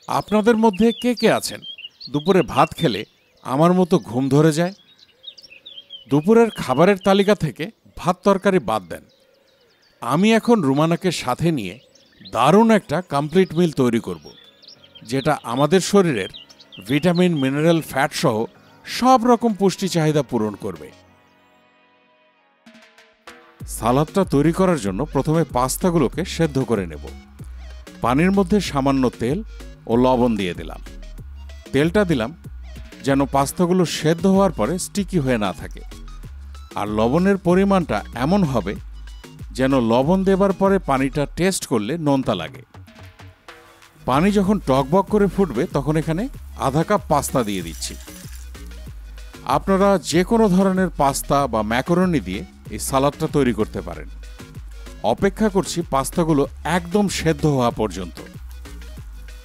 আপনাদের মধ্যে কে কে আছেন দুপুরে ভাত খেলে আমার মতো ঘুম ধরে যায়? দুপুরের খাবারের তালিকা থেকে ভাত তরকারি বাদ দেন। আমি এখন রুমানাকে সাথে নিয়ে দারুণ একটা কমপ্লিট মিল তৈরি করব, যেটা আমাদের শরীরের ভিটামিন, মিনারেল, ফ্যাট সহ সব রকম পুষ্টি চাহিদা পূরণ করবে। সালাদটা তৈরি করার জন্য প্রথমে পাস্তাগুলোকে সেদ্ধ করে নেব। পানির মধ্যে সামান্য তেল ও লবণ দিয়ে দিলাম। তেলটা দিলাম যেন পাস্তাগুলো সেদ্ধ হওয়ার পরে স্টিকি হয়ে না থাকে, আর লবণের পরিমাণটা এমন হবে যেন লবণ দেবার পরে পানিটা টেস্ট করলে নোনতা লাগে। পানি যখন টকবক করে ফুটবে তখন এখানে আধা কাপ পাস্তা দিয়ে দিচ্ছি। আপনারা যে কোনো ধরনের পাস্তা বা ম্যাকারনি দিয়ে এই সালাদটা তৈরি করতে পারেন। অপেক্ষা করছি পাস্তাগুলো একদম সেদ্ধ হওয়া পর্যন্ত।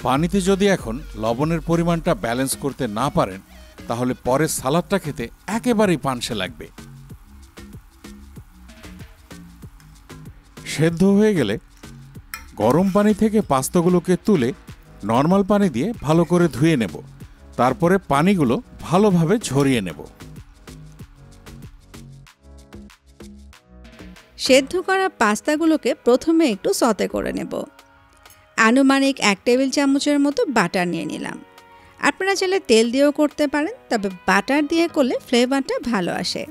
পানিতে যদি এখন লবণের পরিমাণটা ব্যালেন্স করতে না পারেন তাহলে পরে সালাদটা খেতে একেবারেই পানসে লাগবে। সেদ্ধ হয়ে গেলে গরম পানি থেকে পাস্তাগুলোকে তুলে নর্মাল পানি দিয়ে ভালো করে ধুয়ে নেব। তারপরে পানিগুলো ভালোভাবে ঝরিয়ে নেব। সেদ্ধ করা পাস্তাগুলোকে প্রথমে একটু সতে করে নেব। আনুমানিক 1 টেবিল চামচের মতো বাটার নিয়ে নিলাম। আপনারা চাইলে তেল দিয়েও করতে পারেন, তবে বাটার দিয়ে করলে ফ্লেভারটা ভালো আসে।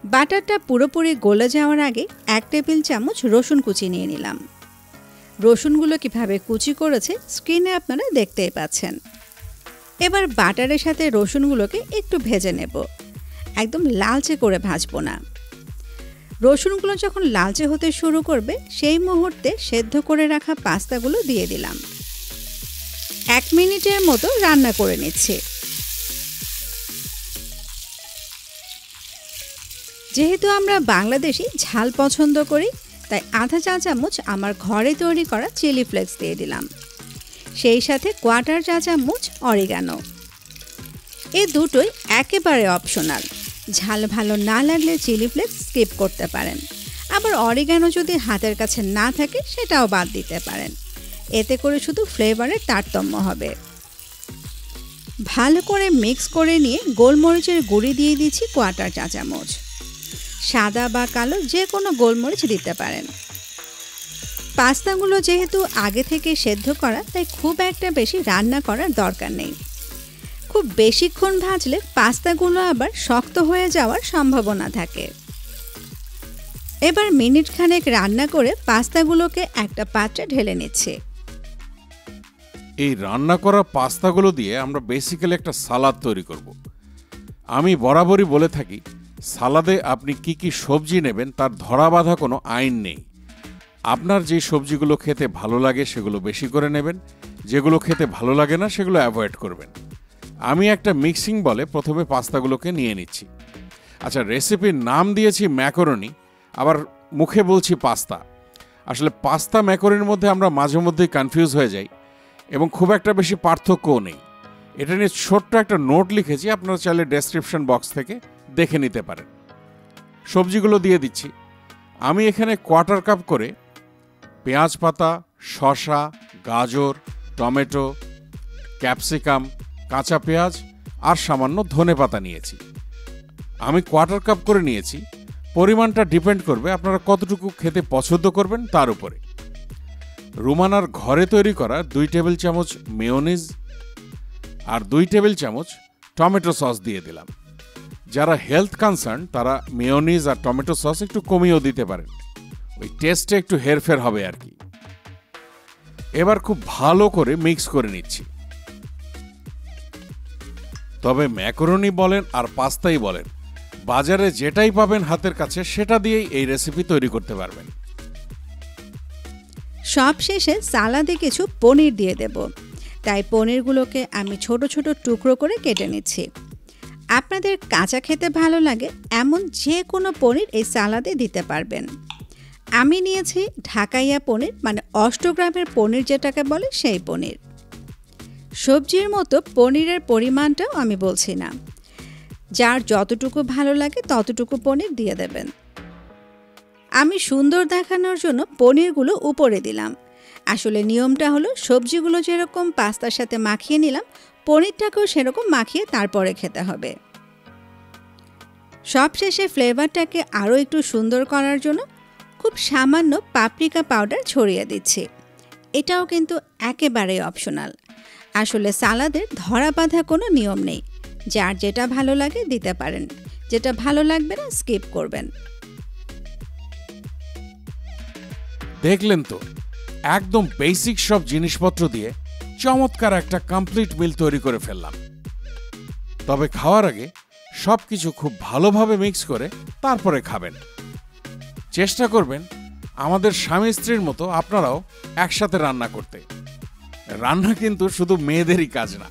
বাটারটা পুরোপুরি গলে যাওয়ার আগে 1 টেবিল চামচ রসুন কুচি নিয়ে নিলাম। রসুনগুলো কিভাবে কুচি করেছে স্ক্রিনে আপনারা দেখতেই পাচ্ছেন। এবার বাটারের সাথে রসুনগুলোকে একটু ভেজে নেব, একদম লালচে করে ভাজবো না। রসুনগুলো যখন লালচে হতে শুরু করবে সেই মুহূর্তে সেদ্ধ করে রাখা পাস্তাগুলো দিয়ে দিলাম। 1 মিনিটের মতো রান্না করে নিচ্ছি। যেহেতু আমরা বাংলাদেশি ঝাল পছন্দ করি, তাই আধা চা চামচ আমার ঘরে তৈরি করা চিলি ফ্লেক্স দিয়ে দিলাম। সেই সাথে 1/4 চা চামচ অরিগানো। এই দুটোই একেবারে অপশনাল। ঝাল ভালো না লাগলে চিলি ফ্লেক্স স্কিপ করতে পারেন। আবার অরিগানো যদি হাতের কাছে না থাকে সেটাও বাদ দিতে পারেন। এতে করে শুধু ফ্লেভারের তারতম্য হবে। ভালো করে মিক্স করে নিয়ে গোলমরিচের গুঁড়ি দিয়ে দিচ্ছি 1/4 চা চামচ। সাদা বা কালো যে কোনো গোলমরিচ দিতে পারেন। পাস্তাগুলো যেহেতু আগে থেকে সেদ্ধ করা, তাই খুব একটা বেশি রান্না করার দরকার নেই। খুব বেশিক্ষণ ভাজলে পাস্তাগুলো আবার শক্ত হয়ে যাওয়ার সম্ভাবনা থাকে। এবার মিনিট খানেক রান্না করে পাস্তাগুলোকে একটা পাত্রে ঢেলে নিচ্ছি। এই রান্না করা পাস্তাগুলো দিয়ে আমরা বেসিক্যালি একটা সালাদ তৈরি করব। আমি বরাবরই বলে থাকি, সালাদে আপনি কি কি সবজি নেবেন তার ধরা বাঁধা কোনো আইন নেই। আপনার যে সবজিগুলো খেতে ভালো লাগে সেগুলো বেশি করে নেবেন, যেগুলো খেতে ভালো লাগে না সেগুলো অ্যাভয়েড করবেন। আমি একটা মিক্সিং বলে প্রথমে পাস্তাগুলোকে নিয়ে নিচ্ছি। আচ্ছা, রেসিপির নাম দিয়েছি ম্যাকারনি, আবার মুখে বলছি পাস্তা। আসলে পাস্তা ম্যাকারনির মধ্যে আমরা মাঝে মধ্যেই কনফিউজ হয়ে যাই এবং খুব একটা বেশি পার্থক্যও নেই। এটা নিয়ে ছোট্ট একটা নোট লিখেছি, আপনারা চাইলে ডেসক্রিপশন বক্স থেকে দেখে নিতে পারেন। সবজিগুলো দিয়ে দিচ্ছি। আমি এখানে 1/4 কাপ করে পেঁয়াজ পাতা, শসা, গাজর, টমেটো, ক্যাপসিকাম, কাঁচা পেঁয়াজ আর সামান্য ধনেপাতা নিয়েছি। আমি 1/4 কাপ করে নিয়েছি। পরিমাণটা ডিপেন্ড করবে আপনারা কতটুকু খেতে পছন্দ করবেন তার উপরে। রুমানার ঘরে তৈরি করা 2 টেবিল চামচ মেয়োনিজ আর 2 টেবিল চামচ টমেটো সস দিয়ে দিলাম। যারা হেলথ কনসার্ন তারা মেয়োনিজ আর টমেটো সস একটু কমিয়েও দিতে পারেন, ওই টেস্টে একটু হেরফের হবে আর কি। এবার খুব ভালো করে মিক্স করে নিচ্ছি। তবে ম্যাকারনি বলেন আর পাস্তাই বলেন, বাজারে যেটাই পাবেন হাতের কাছে সেটা দিয়েই এই রেসিপি তৈরি করতে পারবেন। সব শেষে সালাদে কিছু পনির দিয়ে দেব, তাই পনিরগুলোকে আমি ছোট ছোট টুকরো করে কেটে নিচ্ছি। আপনাদের কাঁচা খেতে ভালো লাগে এমন যে কোনো পনির এই সালাদে দিতে পারবেন। আমি নিয়েছি ঢাকাইয়া পনির, মানে অষ্টগ্রামের পনির যেটাকে বলে সেই পনির। সবজির মতো পনিরের পরিমাণটাও আমি বলছি না, যার যতটুকু ভালো লাগে ততটুকু পনির দিয়ে দেবেন। আমি সুন্দর দেখানোর জন্য পনিরগুলো উপরে দিলাম। আসলে নিয়মটা হলো সবজিগুলো যেরকম পাস্তার সাথে মাখিয়ে নিলাম, পনিরটাকেও সেরকম মাখিয়ে তারপরে খেতে হবে। সবশেষে ফ্লেভারটাকে আরও একটু সুন্দর করার জন্য খুব সামান্য পাপরিকা পাউডার ছড়িয়ে দিচ্ছি। এটাও কিন্তু একেবারেই অপশনাল। আসলে সালাদের ধরা বাঁধা কোনো নিয়ম নেই, যার যেটা ভালো লাগে দিতে পারেন, যেটা ভালো লাগবে না স্কিপ করবেন। দেখলেন তো, একদম বেসিক সব জিনিসপত্র দিয়ে চমৎকার একটা কমপ্লিট মিল তৈরি করে ফেললাম। তবে খাওয়ার আগে সবকিছু খুব ভালোভাবে মিক্স করে তারপরে খাবেন। চেষ্টা করবেন আমাদের স্বামী স্ত্রীর মতো আপনারাও একসাথে রান্না করতে। রান্না কিন্তু শুধু মেয়েদেরই কাজ না।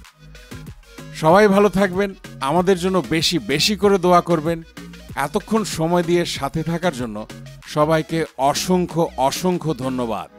সবাই ভালো থাকবেন, আমাদের জন্য বেশি বেশি করে দোয়া করবেন। এতক্ষণ সময় দিয়ে সাথে থাকার জন্য সবাইকে অসংখ্য অসংখ্য ধন্যবাদ।